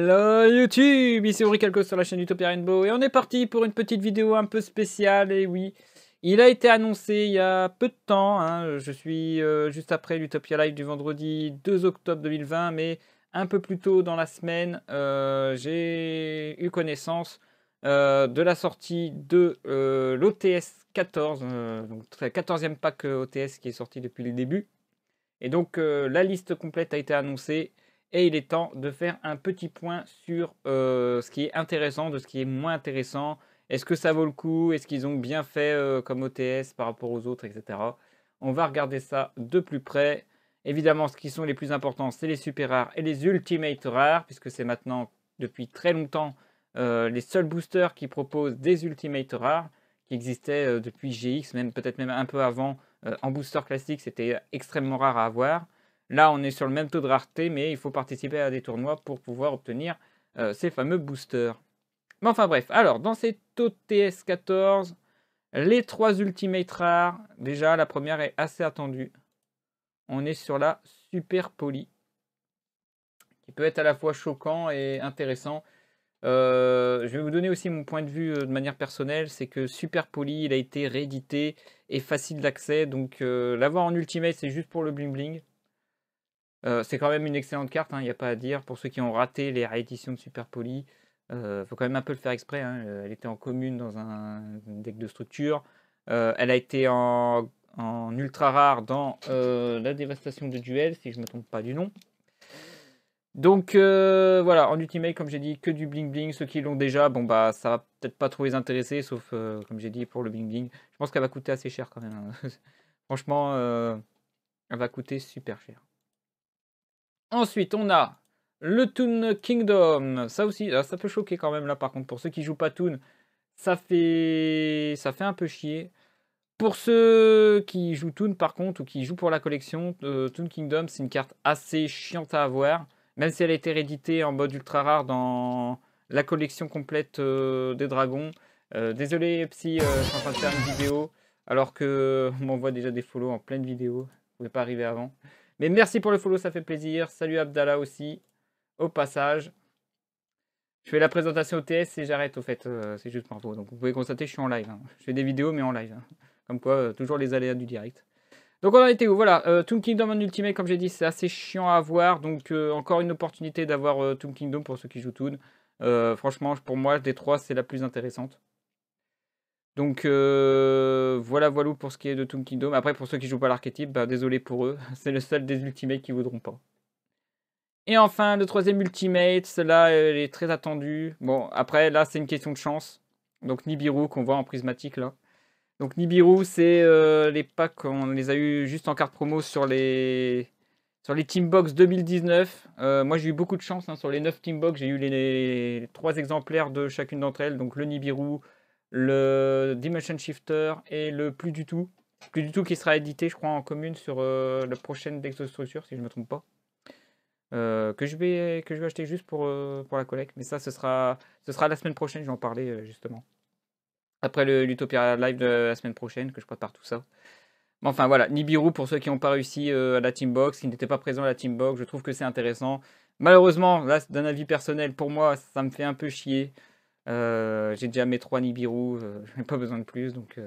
Hello YouTube, ici Auricalco sur la chaîne Utopia Rainbow et on est parti pour une petite vidéo un peu spéciale. Et oui, il a été annoncé il y a peu de temps, hein, je suis juste après l'Utopia Live du vendredi 2 octobre 2020, mais un peu plus tôt dans la semaine, j'ai eu connaissance de la sortie de l'OTS 14, donc le 14e pack OTS qui est sorti depuis le début. Et donc la liste complète a été annoncée. Et il est temps de faire un petit point sur ce qui est intéressant, de ce qui est moins intéressant. Est-ce que ça vaut le coup? Est-ce qu'ils ont bien fait comme OTS par rapport aux autres, etc. On va regarder ça de plus près. Évidemment, ce qui sont les plus importants, c'est les super rares et les ultimate rares, puisque c'est maintenant, depuis très longtemps, les seuls boosters qui proposent des ultimate rares, qui existaient depuis GX, même peut-être même un peu avant. En booster classique, c'était extrêmement rare à avoir. Là, on est sur le même taux de rareté, mais il faut participer à des tournois pour pouvoir obtenir ces fameux boosters. Mais enfin bref, alors dans cet OTS 14, les 3 ultimates rares, déjà la première est assez attendue. On est sur la Super Poly, qui peut être à la fois choquant et intéressant. Je vais vous donner aussi mon point de vue de manière personnelle, c'est que Super Poly, il a été réédité et facile d'accès, donc l'avoir en ultimate, c'est juste pour le bling bling. C'est quand même une excellente carte, il n'y a pas à dire. Pour ceux qui ont raté les rééditions de Super Poly, faut quand même un peu le faire exprès, hein. Elle était en commune dans un deck de structure. Elle a été en ultra rare dans la dévastation de duel, si je ne me trompe pas du nom. Donc voilà, en ultimate, comme j'ai dit, que du bling bling. Ceux qui l'ont déjà, bon bah ça va peut-être pas trop les intéresser, sauf comme j'ai dit pour le bling bling. Je pense qu'elle va coûter assez cher quand même, hein. Franchement, elle va coûter super cher. Ensuite, on a le Toon Kingdom. Ça aussi, ça peut choquer quand même là par contre. Pour ceux qui jouent pas Toon, ça fait un peu chier. Pour ceux qui jouent Toon par contre, ou qui jouent pour la collection, Toon Kingdom, c'est une carte assez chiante à avoir. Même si elle a été rééditée en mode ultra rare dans la collection complète des dragons. Désolé Psy, je suis en train de faire une vidéo. Alors que on m'envoie déjà des follow en pleine vidéo. Vous pouvez pas arriver avant. Mais merci pour le follow, ça fait plaisir. Salut Abdallah aussi, au passage. Je fais la présentation OTS et j'arrête au fait, c'est juste pour info. Donc vous pouvez constater, je suis en live, hein. Je fais des vidéos mais en live, hein. Comme quoi, toujours les aléas du direct. Donc on en était où? Voilà, Toon Kingdom en ultimate, comme j'ai dit, c'est assez chiant à avoir. Donc encore une opportunité d'avoir Toon Kingdom pour ceux qui jouent Toon. Franchement, pour moi, des 3, c'est la plus intéressante. Donc voilà pour ce qui est de Toon Kingdom. Après, pour ceux qui jouent pas l'archétype, bah, désolé pour eux. C'est le seul des ultimates qui voudront pas. Et enfin, le 3e ultimate, celle-là, elle est très attendue. Bon, après, là, c'est une question de chance. Donc Nibiru, qu'on voit en prismatique, là. Donc Nibiru, c'est les packs, on les a eu juste en carte promo sur les Teambox 2019. Moi, j'ai eu beaucoup de chance, hein, sur les 9 Teambox. J'ai eu les 3 exemplaires de chacune d'entre elles. Donc le Nibiru, le Dimension Shifter et le Plus du tout. Plus du tout qui sera édité, je crois, en commune sur la prochaine Dexostructure, si je ne me trompe pas. Que je vais acheter juste pour la collecte. Mais ça, ce sera la semaine prochaine, je vais en parler justement. Après l'Utopia Live de la semaine prochaine, que je prépare tout ça. Mais enfin voilà, Nibiru, pour ceux qui n'ont pas réussi à la Teambox, qui n'étaient pas présents à la Teambox, je trouve que c'est intéressant. Malheureusement, là, d'un avis personnel, pour moi, ça me fait un peu chier. J'ai déjà mes 3 Nibiru, je n'ai pas besoin de plus. Donc,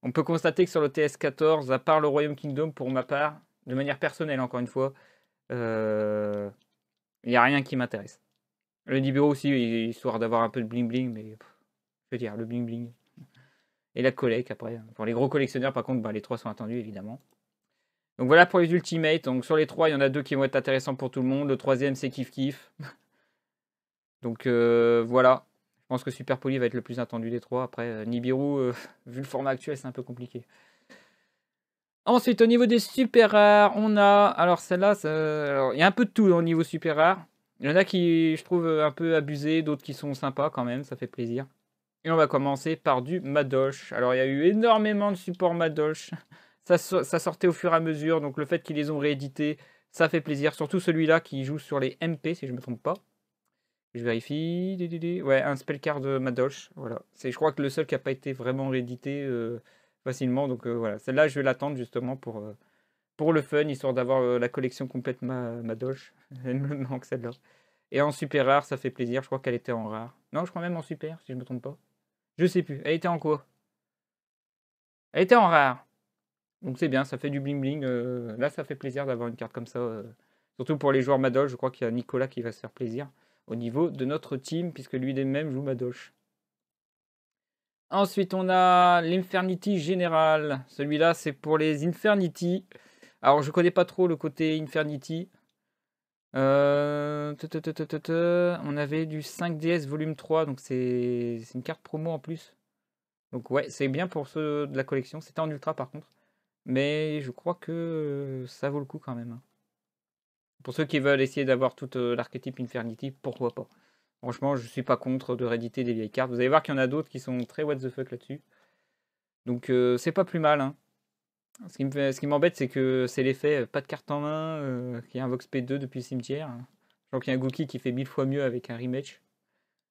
on peut constater que sur le TS14, à part le Royaume Kingdom, pour ma part, de manière personnelle, encore une fois, il n'y a rien qui m'intéresse. Le Nibiru aussi, histoire d'avoir un peu de bling bling, mais je veux dire, le bling bling. Et la collecte après. Pour les gros collectionneurs, par contre, bah, les 3 sont attendus, évidemment. Donc voilà pour les ultimates. Donc sur les 3, il y en a 2 qui vont être intéressants pour tout le monde. Le 3e, c'est kiff kiff. Donc voilà. Je pense que Super Poly va être le plus attendu des 3. Après, Nibiru, vu le format actuel, c'est un peu compliqué. Ensuite, au niveau des super rares, on a... Alors celle-là, il y a un peu de tout au niveau super rare. Il y en a qui, je trouve, un peu abusés, d'autres qui sont sympas quand même, ça fait plaisir. Et on va commencer par du Madosh. Alors il y a eu énormément de supports Madosh. Ça sortait au fur et à mesure, donc le fait qu'ils les ont réédités, ça fait plaisir. Surtout celui-là qui joue sur les MP, si je ne me trompe pas. Je vérifie. Ouais, un spellcard de Madosh. Voilà. C'est, je crois que le seul qui n'a pas été vraiment réédité facilement. Donc voilà, celle-là, je vais l'attendre justement pour le fun, histoire d'avoir la collection complète Madosh. Elle me manque celle-là. Et en super rare, ça fait plaisir. Je crois qu'elle était en rare. Non, je crois même en super, si je me trompe pas. Je sais plus. Elle était en quoi? Elle était en rare. Donc c'est bien, ça fait du bling bling. Là, ça fait plaisir d'avoir une carte comme ça. Surtout pour les joueurs Madoche. Je crois qu'il y a Nicolas qui va se faire plaisir au niveau de notre team, puisque lui-même joue Madoche. Ensuite, on a l'Infernity Général. Celui-là, c'est pour les Infernity. Alors, je connais pas trop le côté Infernity. On avait du 5DS volume 3, donc c'est une carte promo en plus. Donc ouais, c'est bien pour ceux de la collection. C'était en ultra par contre. Mais je crois que ça vaut le coup quand même, hein. Pour ceux qui veulent essayer d'avoir tout l'archétype Infernity, pourquoi pas. Franchement, je suis pas contre de rééditer des vieilles cartes. Vous allez voir qu'il y en a d'autres qui sont très what the fuck là-dessus. Donc c'est pas plus mal, hein. Ce qui m'embête, c'est que c'est l'effet pas de carte en main, qui invoque P2 depuis le cimetière. Je crois qu'il y a un Gookie qui fait 1000 fois mieux avec un rematch.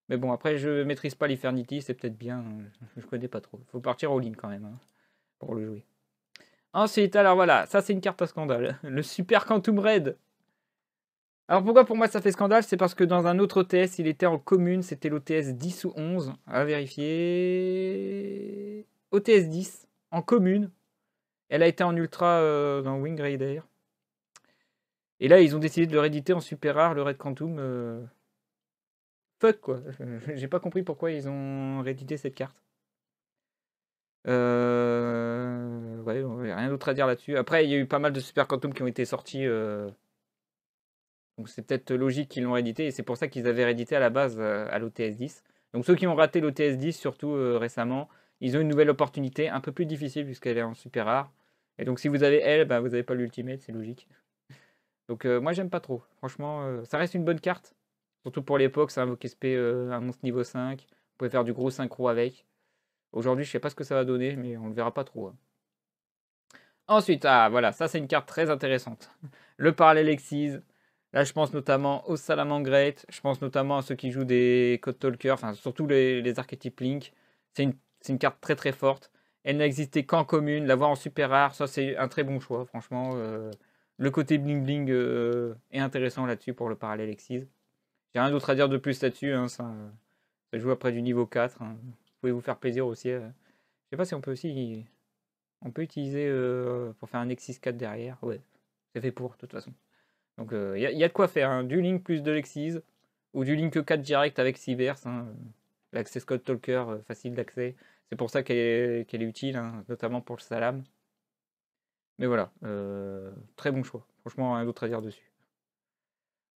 Mais bon, après, je maîtrise pas l'Infernity, c'est peut-être bien, hein. Je connais pas trop. Faut partir all in quand même, hein, pour le jouer. Ensuite, alors voilà, ça c'est une carte à scandale. Le Super Quantum Red. Alors pourquoi pour moi ça fait scandale? C'est parce que dans un autre OTS, il était en commune, c'était l'OTS 10 ou 11. À vérifier. OTS 10, en commune. Elle a été en ultra dans Wing Raider. Et là, ils ont décidé de le rééditer en super rare, le Red Quantum. Fuck quoi. J'ai pas compris pourquoi ils ont réédité cette carte. Ouais, rien d'autre à dire là-dessus. Après, il y a eu pas mal de Super Quantum qui ont été sortis. Donc c'est peut-être logique qu'ils l'ont réédité. Et c'est pour ça qu'ils avaient réédité à la base à l'OTS 10. Donc ceux qui ont raté l'OTS 10, surtout récemment, ils ont une nouvelle opportunité, un peu plus difficile puisqu'elle est en super rare. Et donc si vous avez elle, bah, vous n'avez pas l'ultimate, c'est logique. Donc moi j'aime pas trop. Franchement, ça reste une bonne carte. Surtout pour l'époque, ça invoque SP un monstre niveau 5. Vous pouvez faire du gros synchro avec. Aujourd'hui, je sais pas ce que ça va donner, mais on le verra pas trop, hein. Ensuite, ah voilà, ça c'est une carte très intéressante. Le Parallel Exise. Là, je pense notamment au Salamangreat. Je pense notamment à ceux qui jouent des Code Talker, enfin surtout les archétypes Link. C'est une carte très très forte. Elle n'existait qu'en commune. L'avoir en super rare, ça c'est un très bon choix, franchement. Le côté bling bling est intéressant là-dessus pour le Parallel Exise. J'ai rien d'autre à dire de plus là-dessus, hein, ça joue après du niveau 4, hein. Vous pouvez vous faire plaisir aussi. Je sais pas si on peut aussi. On peut utiliser pour faire un Nexus 4 derrière. Ouais, c'est fait pour, de toute façon. Donc il y a de quoi faire, hein. Du Link plus de Lexis, ou du Link 4 direct avec Sivers, hein. L'access code Talker, facile d'accès. C'est pour ça qu'elle est utile, hein, notamment pour le Salam. Mais voilà, très bon choix. Franchement, rien d'autre à dire dessus.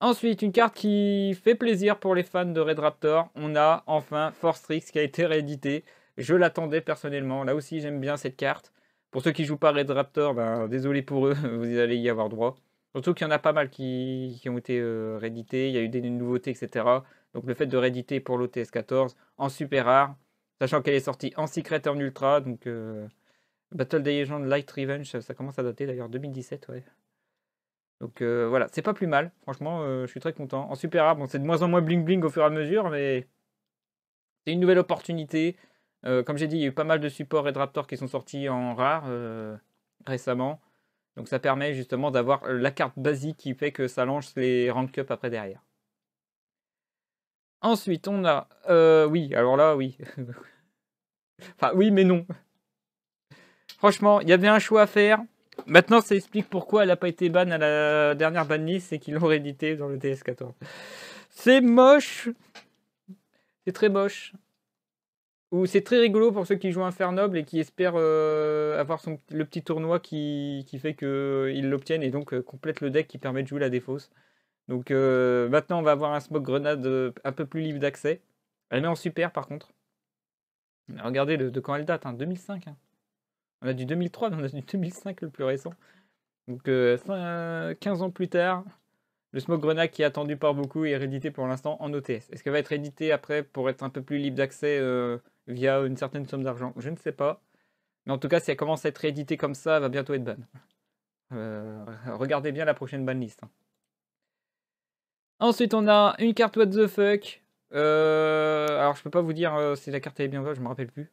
Ensuite, une carte qui fait plaisir pour les fans de Red Raptor. On a enfin Force Strix qui a été réédité. Je l'attendais personnellement. Là aussi, j'aime bien cette carte. Pour ceux qui jouent pas Red Raptor, ben, désolé pour eux, vous allez y avoir droit. Surtout qu'il y en a pas mal qui ont été réédités. Il y a eu des nouveautés, etc. Donc le fait de rééditer pour l'OTS 14 en super rare, sachant qu'elle est sortie en secret et en ultra. Donc Battle des Legends Light Revenge, ça commence à dater d'ailleurs 2017, ouais. Donc voilà, c'est pas plus mal. Franchement, je suis très content. En super rare, bon, c'est de moins en moins bling bling au fur et à mesure, mais c'est une nouvelle opportunité. Comme j'ai dit, il y a eu pas mal de supports Red Raptor qui sont sortis en rare récemment. Donc ça permet justement d'avoir la carte basique qui fait que ça lance les rank up après derrière. Ensuite, on a... oui, alors là, oui. Enfin, oui, mais non. Franchement, il y avait un choix à faire. Maintenant, ça explique pourquoi elle n'a pas été ban à la dernière banlist, c'est qu'ils l'ont réédité dans le TS14. C'est moche. C'est très moche. Ou c'est très rigolo pour ceux qui jouent Infernoble et qui espèrent avoir le petit tournoi qui fait qu'ils l'obtiennent et donc complète le deck qui permet de jouer la défausse. Donc maintenant, on va avoir un Smoke Grenade un peu plus libre d'accès. Elle met en super par contre. Regardez de quand elle date, hein, 2005. Hein. On a du 2003, mais on a du 2005 le plus récent. Donc 15 ans plus tard, le Smoke Grenade qui est attendu par beaucoup est réédité pour l'instant en OTS. Est-ce qu'elle va être rééditée après pour être un peu plus libre d'accès via une certaine somme d'argent? Je ne sais pas. Mais en tout cas, si elle commence à être rééditée comme ça, elle va bientôt être ban. Regardez bien la prochaine banlist, hein. Ensuite, on a une carte what the fuck. Alors, je peux pas vous dire si la carte est bien ou pas, je me rappelle plus.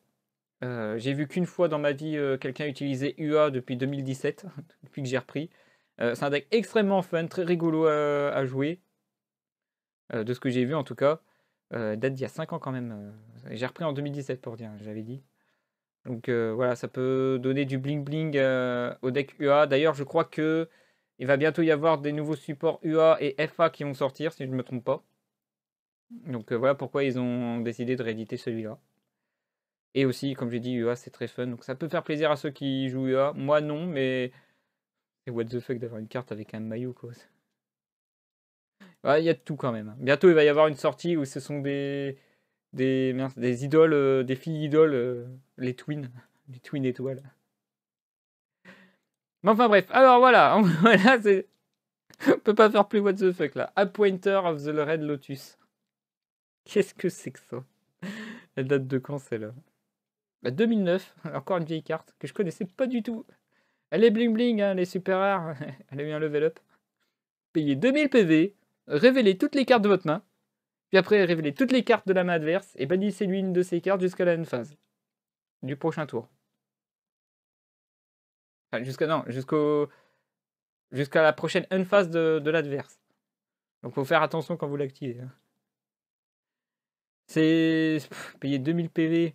J'ai vu qu'une fois dans ma vie quelqu'un utiliser UA depuis 2017, depuis que j'ai repris. C'est un deck extrêmement fun, très rigolo à jouer. de ce que j'ai vu en tout cas. Date d'il y a 5 ans quand même. J'ai repris en 2017 pour dire, j'avais dit. Donc voilà, ça peut donner du bling bling au deck UA. D'ailleurs, je crois que il va bientôt y avoir des nouveaux supports UA et FA qui vont sortir, si je ne me trompe pas. Donc voilà pourquoi ils ont décidé de rééditer celui-là. Et aussi, comme j'ai dit, UA c'est très fun. Donc ça peut faire plaisir à ceux qui jouent UA. Moi non, mais c'est what the fuck d'avoir une carte avec un maillot quoi. Ouais, il y a de tout quand même. Bientôt il va y avoir une sortie où ce sont des idoles, des filles idoles, les twins étoiles. Mais enfin bref, alors voilà, voilà on peut pas faire plus what the fuck là. Appointer of the Red Lotus. Qu'est-ce que c'est que ça? Elle date de quand celle-là? Bah 2009, encore une vieille carte que je connaissais pas du tout. Elle est bling bling, hein, elle est super rare. Elle a eu un level up. Payez 2000 PV, révélez toutes les cartes de votre main, puis après révélez toutes les cartes de la main adverse et bannissez-lui une de ces cartes jusqu'à la end phase du prochain tour. Enfin, jusqu'à la prochaine end phase de l'adverse. Donc faut faire attention quand vous l'activez. Hein. C'est payer 2000 PV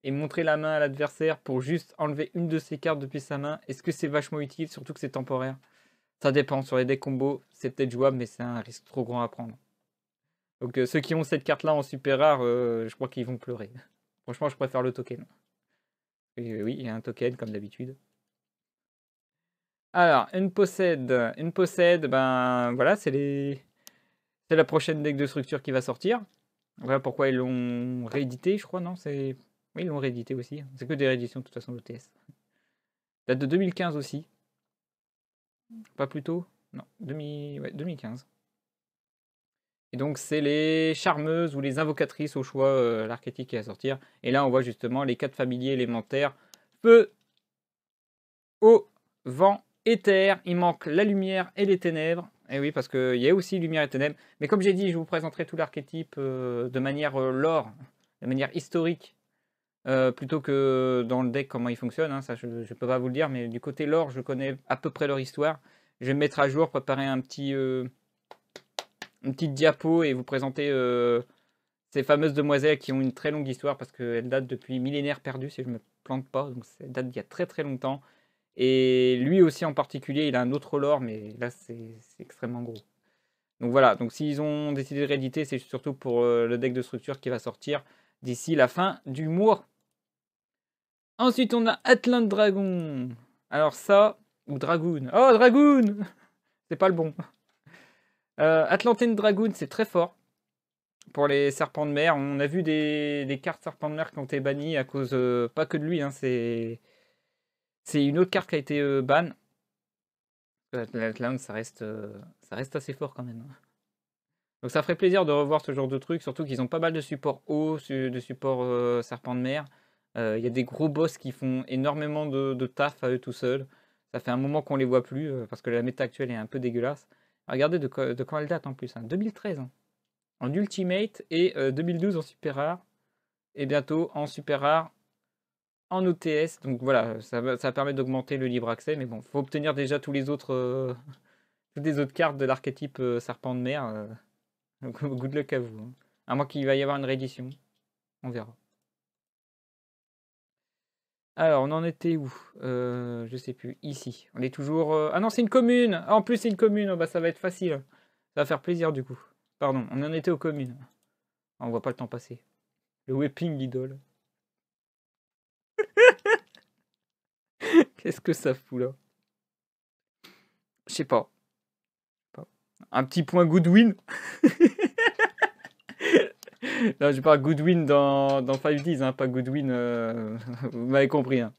et montrer la main à l'adversaire pour juste enlever une de ses cartes depuis sa main. Est-ce que c'est vachement utile, surtout que c'est temporaire? Ça dépend, sur les decks combos, c'est peut-être jouable, mais c'est un risque trop grand à prendre. Donc ceux qui ont cette carte-là en super rare, je crois qu'ils vont pleurer. Franchement, je préfère le token. Et, oui, il y a un token, comme d'habitude. Alors, une possède, ben voilà, c'est la prochaine deck de structure qui va sortir. Voilà pourquoi ils l'ont réédité, je crois, non? Oui, ils l'ont réédité aussi. C'est que des rééditions, de toute façon, l'OTS. Date de 2015 aussi. Pas plus tôt? Non, 2015. Et donc, c'est les charmeuses ou les invocatrices au choix, l'archétype qui va sortir. Et là, on voit justement les 4 familiers élémentaires. Feu, eau, vent, éther. Il manque la lumière et les ténèbres. Et oui, parce qu'il y a aussi lumière et ténèbres. Mais comme j'ai dit, je vous présenterai tout l'archétype de manière lore, de manière historique. Plutôt que dans le deck comment il fonctionne, hein, ça je ne peux pas vous le dire, mais du côté lore, je connais à peu près leur histoire. Je vais me mettre à jour, préparer une petite diapo et vous présenter ces fameuses demoiselles qui ont une très longue histoire parce qu'elles datent depuis millénaires perdus, si je ne me plante pas, donc ça date d'il y a très très longtemps. Et lui aussi en particulier, il a un autre lore, mais là c'est extrêmement gros. Donc voilà, donc s'ils ont décidé de rééditer, c'est surtout pour le deck de structure qui va sortir d'ici la fin du mois. Ensuite, on a Atlant Dragon. Alors ça, ou Dragoon. Oh, Dragoon. C'est pas le bon. Atlantean Dragoon, c'est très fort pour les serpents de mer. On a vu des cartes serpents de mer qui ont été bannies à cause, pas que de lui, hein, c'est une autre carte qui a été ban. L'Atlant, ça reste assez fort quand même. Donc ça ferait plaisir de revoir ce genre de truc, surtout qu'ils ont pas mal de supports eau, de supports serpents de mer. Il y a des gros boss qui font énormément de taf à eux tout seuls. Ça fait un moment qu'on les voit plus, parce que la méta actuelle est un peu dégueulasse. Regardez de quand elle date en plus, hein, 2013. Hein. En Ultimate et 2012 en Super Rare. Et bientôt en Super Rare en OTS. Donc voilà, ça permet d'augmenter le libre accès. Mais bon, faut obtenir déjà toutes les autres cartes de l'archétype serpent de mer. Donc good luck à vous. Hein. À moins qu'il va y avoir une réédition. On verra. Alors, on en était où? Je sais plus. Ici. On est toujours... Ah non, c'est une commune! Ah, en plus, c'est une commune. Oh, bah, ça va être facile. Ça va faire plaisir, du coup. Pardon, on en était aux communes. Ah, on voit pas le temps passer. Le whipping idol. Qu'est-ce que ça fout, là? Je sais pas. Un petit point Goodwin. Non, je parle Goodwin dans 5Ds, hein, pas Goodwin... Vous m'avez compris, hein.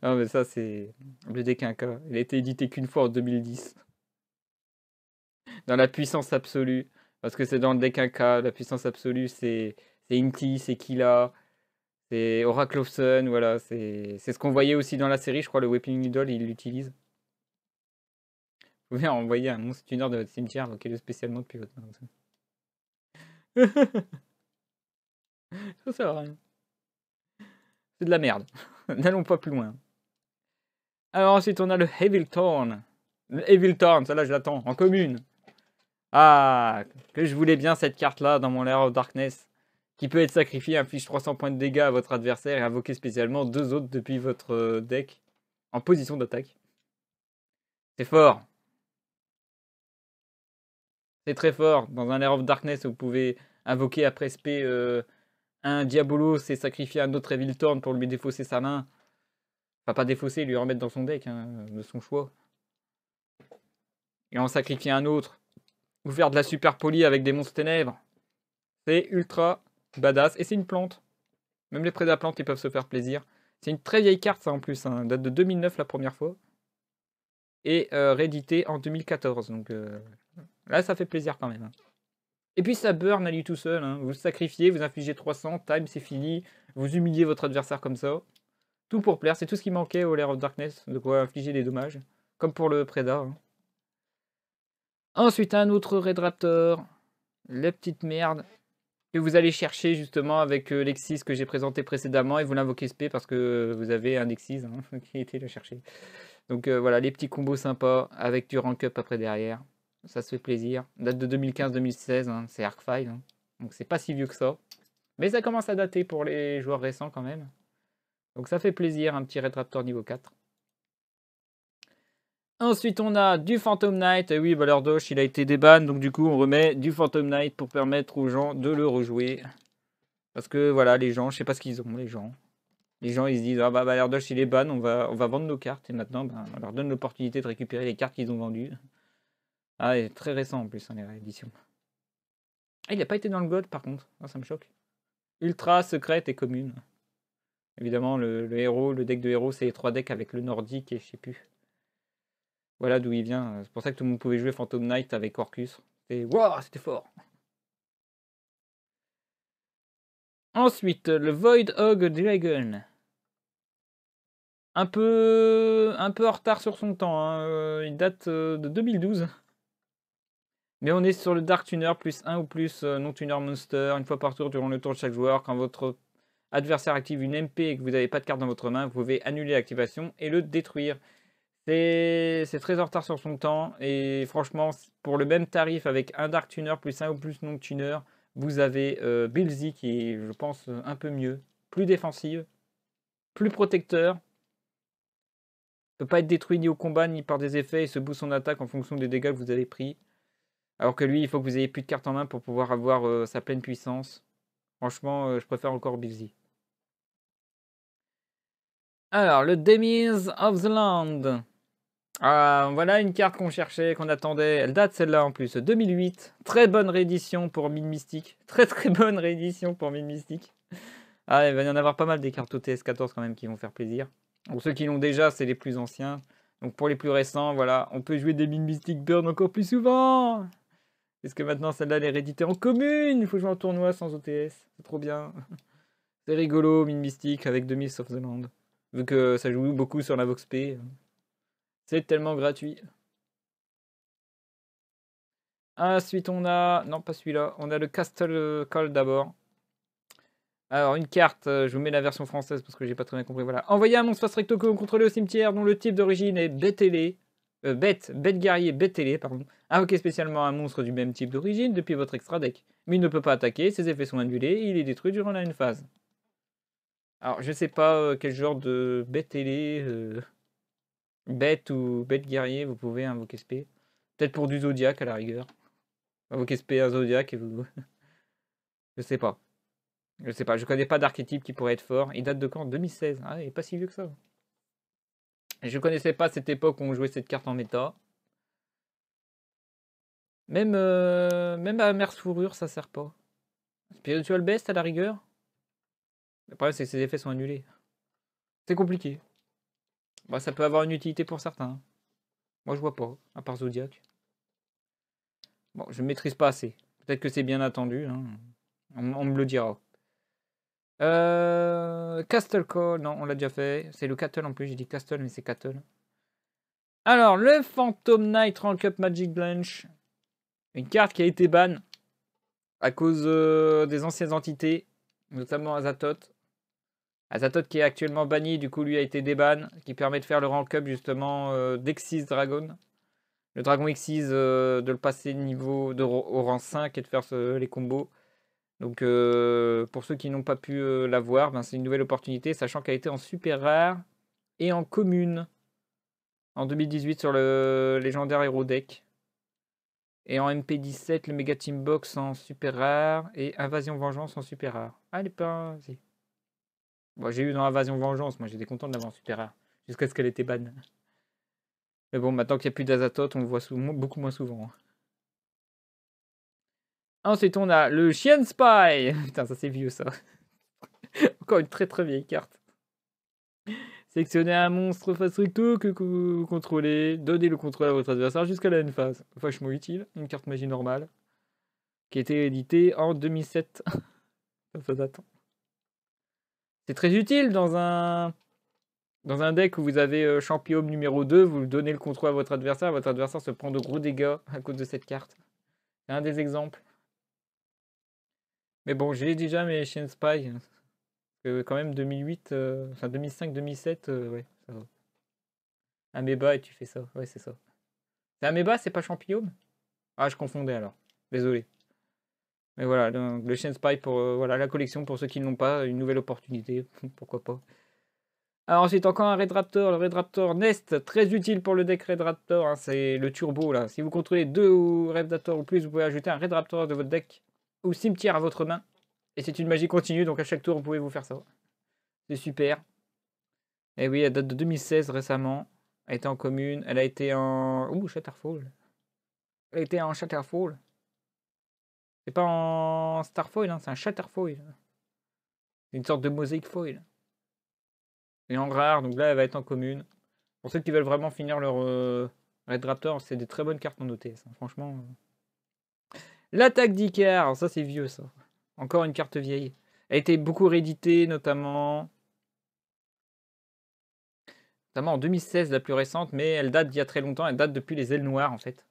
Non, mais ça, c'est le Dequinca. Il a été édité qu'une fois en 2010. Dans la puissance absolue. Parce que c'est dans le Dequinca. La puissance absolue, c'est Inti, c'est Killa, c'est Oracle of Sun. Voilà, c'est ce qu'on voyait aussi dans la série. Je crois le Weeping Idol, il l'utilise. Vous pouvez envoyer un monstre tuner de votre cimetière, invoquez-le spécialement depuis votre main. Ça sert à rien. C'est de la merde. N'allons pas plus loin. Alors ensuite, on a le Evil Thorn. Le Evil Thorn, ça là, je l'attends. En commune. Ah, que je voulais bien cette carte-là dans mon Lair of Darkness, qui peut être sacrifiée, inflige 300 points de dégâts à votre adversaire et invoquer spécialement 2 autres depuis votre deck en position d'attaque. C'est fort. C'est très fort. Dans un Lair of Darkness, vous pouvez invoquer après SP un Diabolos et sacrifier un autre Evil Thorn pour lui défausser sa main. Enfin, pas défausser, lui remettre dans son deck, hein, de son choix. Et en sacrifier un autre. Ou faire de la super poly avec des monstres ténèbres. C'est ultra badass. Et c'est une plante. Même les prédaplantes, ils peuvent se faire plaisir. C'est une très vieille carte, ça, en plus. Hein. Date de 2009 la première fois. Et réédité en 2014. Donc là, ça fait plaisir quand même. Hein. Et puis ça burn à lui tout seul. Hein. Vous le sacrifiez, vous infligez 300, time, c'est fini. Vous humiliez votre adversaire comme ça. Tout pour plaire. C'est tout ce qui manquait au Lair of Darkness. De quoi infliger des dommages. Comme pour le Préda. Hein. Ensuite, un autre Red Raptor. Les petites merdes. Que vous allez chercher justement avec l'Exis que j'ai présenté précédemment. Et vous l'invoquez SP parce que vous avez un Exis hein, qui a été le chercher. Donc voilà, les petits combos sympas avec du rank up après derrière. Ça se fait plaisir. Date de 2015-2016, hein, c'est Arc 5. Hein. Donc c'est pas si vieux que ça. Mais ça commence à dater pour les joueurs récents quand même. Donc ça fait plaisir, un petit Red Raptor niveau 4. Ensuite on a du Phantom Knight. Et oui, bah, leur dosh il a été déban. Donc du coup on remet du Phantom Knight pour permettre aux gens de le rejouer. Parce que voilà, les gens, je sais pas ce qu'ils ont les gens. Les gens ils se disent ah bah leur dosh il est ban, on va vendre nos cartes. Et maintenant bah, on leur donne l'opportunité de récupérer les cartes qu'ils ont vendues. Ah, il est très récent en plus, hein, les rééditions. Ah, il n'a pas été dans le God par contre. Ah, ça me choque. Ultra, secrète et commune. Évidemment, le héros, le deck de héros, c'est les 3 decks avec le nordique et je sais plus. Voilà d'où il vient. C'est pour ça que tout le monde pouvait jouer Phantom Knight avec Orcus. Et waouh, c'était fort. Ensuite, le Void Hog Dragon. Un peu en retard sur son temps. Hein. Il date de 2012. Mais on est sur le Dark Tuner, plus 1 ou plus non-tuner monster, une fois par tour durant le tour de chaque joueur. Quand votre adversaire active une MP et que vous n'avez pas de carte dans votre main, vous pouvez annuler l'activation et le détruire. C'est très en retard sur son temps. Et franchement, pour le même tarif avec un Dark Tuner, plus 1 ou plus non-tuner, vous avez Bilzy qui est, je pense, un peu mieux. Plus défensive, plus protecteur. Ne peut pas être détruit ni au combat ni par des effets et se booste son attaque en fonction des dégâts que vous avez pris. Alors que lui, il faut que vous ayez plus de cartes en main pour pouvoir avoir sa pleine puissance. Franchement, je préfère encore Bilzy. Alors, le Demise of the Land. Ah, voilà une carte qu'on cherchait, qu'on attendait. Elle date celle-là en plus, 2008. Très bonne réédition pour Mine Mystique. Très très bonne réédition pour Mine Mystique. Ah, il va y en avoir pas mal des cartes OTS14 quand même qui vont faire plaisir. Pour ceux qui l'ont déjà, c'est les plus anciens. Donc pour les plus récents, voilà, on peut jouer des Mine Mystique Burn encore plus souvent. Parce que maintenant, celle-là, elle est rééditée en commune. Il faut jouer en tournoi sans OTS. C'est trop bien. C'est rigolo, Mine Mystique avec The Mists of the Land. Vu que ça joue beaucoup sur la VoxP. C'est tellement gratuit. Ensuite, on a... Non, pas celui-là. On a le Castle Call d'abord. Alors, une carte. Je vous mets la version française parce que j'ai pas très bien compris. Voilà. Envoyez un monstre face recto que vous contrôlez au cimetière dont le type d'origine est bête ailée. Bête guerrier, bête ailée, pardon. Invoquez spécialement un monstre du même type d'origine depuis votre extra deck. Mais il ne peut pas attaquer, ses effets sont annulés et il est détruit durant la une phase. Alors, je sais pas quel genre de bête ailée, bête ou bête guerrier vous pouvez invoquer SP. Peut-être pour du Zodiac à la rigueur. Invoquer SP à Zodiac et vous... Je sais pas. Je sais pas, je connais pas d'archétype qui pourrait être fort. Il date de quand? 2016. Ah, il est pas si vieux que ça. Et je connaissais pas cette époque où on jouait cette carte en méta. Même à Merce Fourrure, ça sert pas. Spiritual Best à la rigueur. Le problème, c'est que ses effets sont annulés. C'est compliqué. Bah, ça peut avoir une utilité pour certains. Moi, je vois pas, à part Zodiac. Bon, je maîtrise pas assez. Peut-être que c'est bien attendu. Hein. On me le dira. Castle Call, non, on l'a déjà fait. C'est le Cattle en plus, j'ai dit Castle, mais c'est Cattle. Alors, le Phantom Knight Rank Up Magic Blanche. Une carte qui a été ban à cause des anciennes entités, notamment Azathoth. Azathoth qui est actuellement banni, du coup lui a été déban, qui permet de faire le rank up justement d'Exis Dragon. le Dragon X6, de le passer au rang 5 et de faire les combos. Donc pour ceux qui n'ont pas pu l'avoir, ben, c'est une nouvelle opportunité, sachant qu'elle a été en super rare et en commune en 2018 sur le légendaire Hero Deck. Et en MP17, le Mega Team Box en super rare et Invasion Vengeance en super rare. Ah, elle est pas... Si. Bon, j'ai eu dans Invasion Vengeance, moi j'étais content de l'avoir en super rare, jusqu'à ce qu'elle était ban. Mais bon, maintenant qu'il n'y a plus d'Azatoth, on le voit beaucoup moins souvent. Ensuite, on a le Chien Spy. Putain, ça c'est vieux ça. Encore une très très vieille carte. Sélectionnez un monstre face recto que vous contrôlez. Donnez le contrôle à votre adversaire jusqu'à la end phase. Vachement utile. Une carte magie normale. Qui a été éditée en 2007. Ça date. C'est très utile dans un deck où vous avez Champion numéro 2. Vous donnez le contrôle à votre adversaire. Votre adversaire se prend de gros dégâts à cause de cette carte. C'est un des exemples. Mais bon, j'ai déjà mes Chien Spy. Quand même 2008, enfin 2005-2007, ouais, ça va. Améba et tu fais ça, ouais c'est ça. C'est Améba, c'est pas Champignon? Ah, je confondais alors, désolé. Mais voilà, donc, le Chien Spy pour voilà, la collection, pour ceux qui ne l'ont pas, une nouvelle opportunité, pourquoi pas. Alors ensuite encore un Red Raptor, le Red Raptor Nest, très utile pour le deck Red Raptor, hein, c'est le turbo là. Si vous contrôlez 2 Red Raptor ou plus, vous pouvez ajouter un Red Raptor de votre deck ou cimetière à votre main. Et c'est une magie continue, donc à chaque tour vous pouvez vous faire ça. C'est super. Et oui, elle date de 2016 récemment. Elle a été en commune. Elle a été en... Ouh, Shatterfall. Elle a été en Shatterfall. C'est pas en Starfoil, hein, c'est un Shatterfoil. C'est une sorte de mosaïque foil. Et en rare, donc là, elle va être en commune. Pour ceux qui veulent vraiment finir leur Red Raptor, c'est des très bonnes cartes en OTS. Hein, franchement. L'attaque d'Icar, alors ça c'est vieux ça. Encore une carte vieille. Elle a été beaucoup rééditée, notamment en 2016, la plus récente, mais elle date d'il y a très longtemps. Elle date depuis les ailes noires en fait.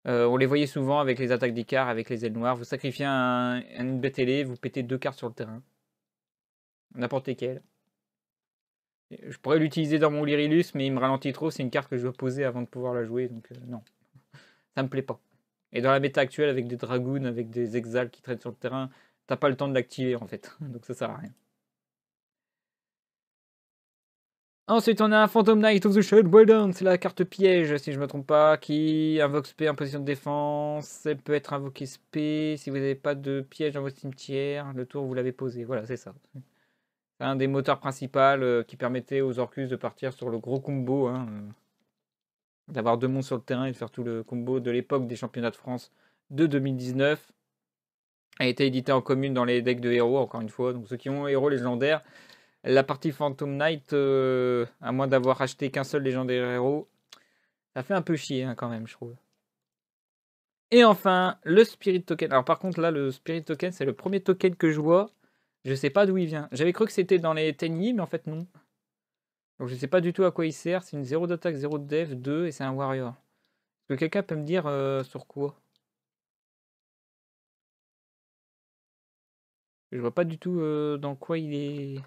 On les voyait souvent avec les attaques d'Icar, avec les ailes noires. Vous sacrifiez une bête ailée, vous pétez 2 cartes sur le terrain. N'importe lesquelles. Je pourrais l'utiliser dans mon Lyrilus, mais il me ralentit trop. C'est une carte que je dois poser avant de pouvoir la jouer, donc non. Ça me plaît pas. Et dans la méta actuelle, avec des Dragoons, avec des Exals qui traînent sur le terrain, t'as pas le temps de l'activer en fait. Donc ça sert à rien. Ensuite, on a un Phantom Knight of the Shadowlands, c'est la carte piège, si je ne me trompe pas, qui invoque spé en position de défense. Elle peut être invoquée spé si vous n'avez pas de piège dans votre cimetière. Le tour, vous l'avez posé. Voilà, c'est ça. C'est un des moteurs principaux qui permettait aux Orcus de partir sur le gros combo. Hein, d'avoir 2 monstres sur le terrain et de faire tout le combo de l'époque des championnats de France de 2019. A été édité en commune dans les decks de héros, encore une fois. Donc ceux qui ont héros légendaires. La partie Phantom Knight, à moins d'avoir acheté qu'un seul légendaire héros, ça fait un peu chier hein, quand même, je trouve. Et enfin, le Spirit Token. Alors par contre, là, le Spirit Token, c'est le premier token que je vois. Je sais pas d'où il vient. J'avais cru que c'était dans les Tenyi, mais en fait non. Donc je sais pas du tout à quoi il sert. C'est une 0 d'attaque, 0 de dev, 2, et c'est un warrior. Est-ce que quelqu'un peut me dire sur quoi? Je vois pas du tout dans quoi il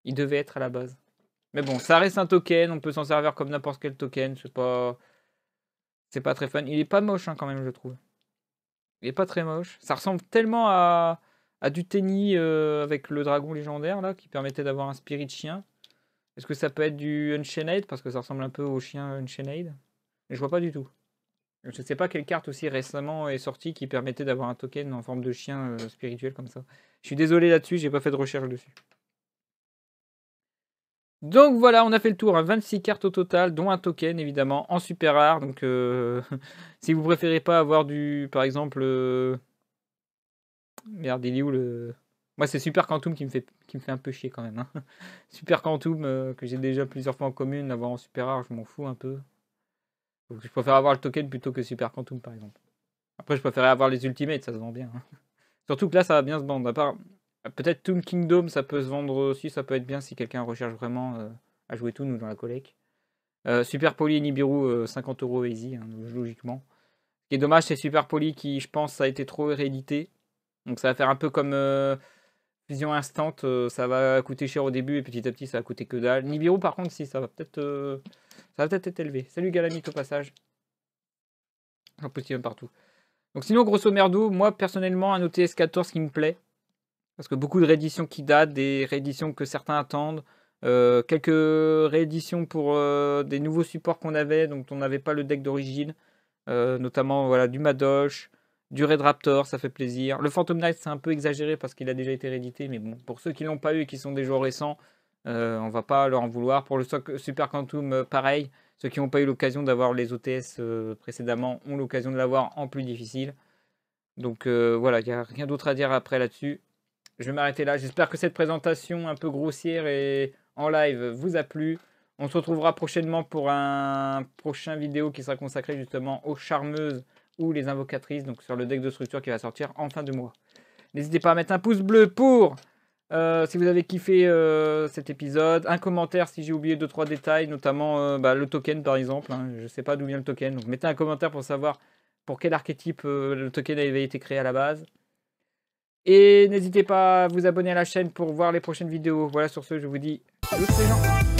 devait être à la base. Mais bon, ça reste un token, on peut s'en servir comme n'importe quel token, c'est pas très fun. Il est pas moche hein, quand même, je trouve. Il est pas très moche. Ça ressemble tellement à du Tenny avec le dragon légendaire là, qui permettait d'avoir un spirit chien. Est-ce que ça peut être du Unchained parce que ça ressemble un peu au chien Unchained? Mais je vois pas du tout. Je sais pas quelle carte aussi récemment est sortie qui permettait d'avoir un token en forme de chien spirituel comme ça. Je suis désolé là-dessus, j'ai pas fait de recherche dessus. Donc voilà, on a fait le tour, hein, 26 cartes au total, dont un token évidemment, en super rare. Donc si vous préférez pas avoir par exemple, merde, il est où le... Moi c'est Super Quantum qui me fait un peu chier quand même. Hein. Super Quantum que j'ai déjà plusieurs fois en commune, l'avoir en super rare, je m'en fous un peu. Donc, je préfère avoir le token plutôt que Super Quantum par exemple. Après je préférais avoir les Ultimates, ça se vend bien. Hein. Surtout que là ça va bien se vendre, à part... Peut-être Toon Kingdom, ça peut se vendre aussi, ça peut être bien si quelqu'un recherche vraiment à jouer tout, nous dans la collecte. Super Poly et Nibiru, 50 € easy, hein, logiquement. Ce qui est dommage, c'est Super Poly qui, je pense, ça a été trop réédité. Donc ça va faire un peu comme Fusion Instant, ça va coûter cher au début et petit à petit ça va coûter que dalle. Nibiru, par contre, si, ça va peut-être Ça va peut-être être élevé. Salut Galamite au passage. J'en postille partout. Donc sinon, grosso merdo, moi personnellement, un OTS 14 qui me plaît. Parce que beaucoup de rééditions qui datent, des rééditions que certains attendent. Quelques rééditions pour des nouveaux supports qu'on avait, donc on n'avait pas le deck d'origine. Notamment voilà, du Madosh, du Red Raptor, ça fait plaisir. Le Phantom Knight, c'est un peu exagéré parce qu'il a déjà été réédité, mais bon, pour ceux qui l'ont pas eu et qui sont des joueurs récents, on va pas leur en vouloir. Pour le Super Quantum, pareil. Ceux qui n'ont pas eu l'occasion d'avoir les OTS précédemment ont l'occasion de l'avoir en plus difficile. Donc voilà, il n'y a rien d'autre à dire après là-dessus. Je vais m'arrêter là. J'espère que cette présentation un peu grossière et en live vous a plu. On se retrouvera prochainement pour un prochain vidéo qui sera consacré justement aux charmeuses ou les invocatrices, donc sur le deck de structure qui va sortir en fin de mois. N'hésitez pas à mettre un pouce bleu pour si vous avez kiffé cet épisode, un commentaire si j'ai oublié 2-3 détails, notamment le token par exemple. Hein. Je ne sais pas d'où vient le token, donc mettez un commentaire pour savoir pour quel archétype le token avait été créé à la base. Et n'hésitez pas à vous abonner à la chaîne pour voir les prochaines vidéos. Voilà, sur ce, je vous dis salut les gens.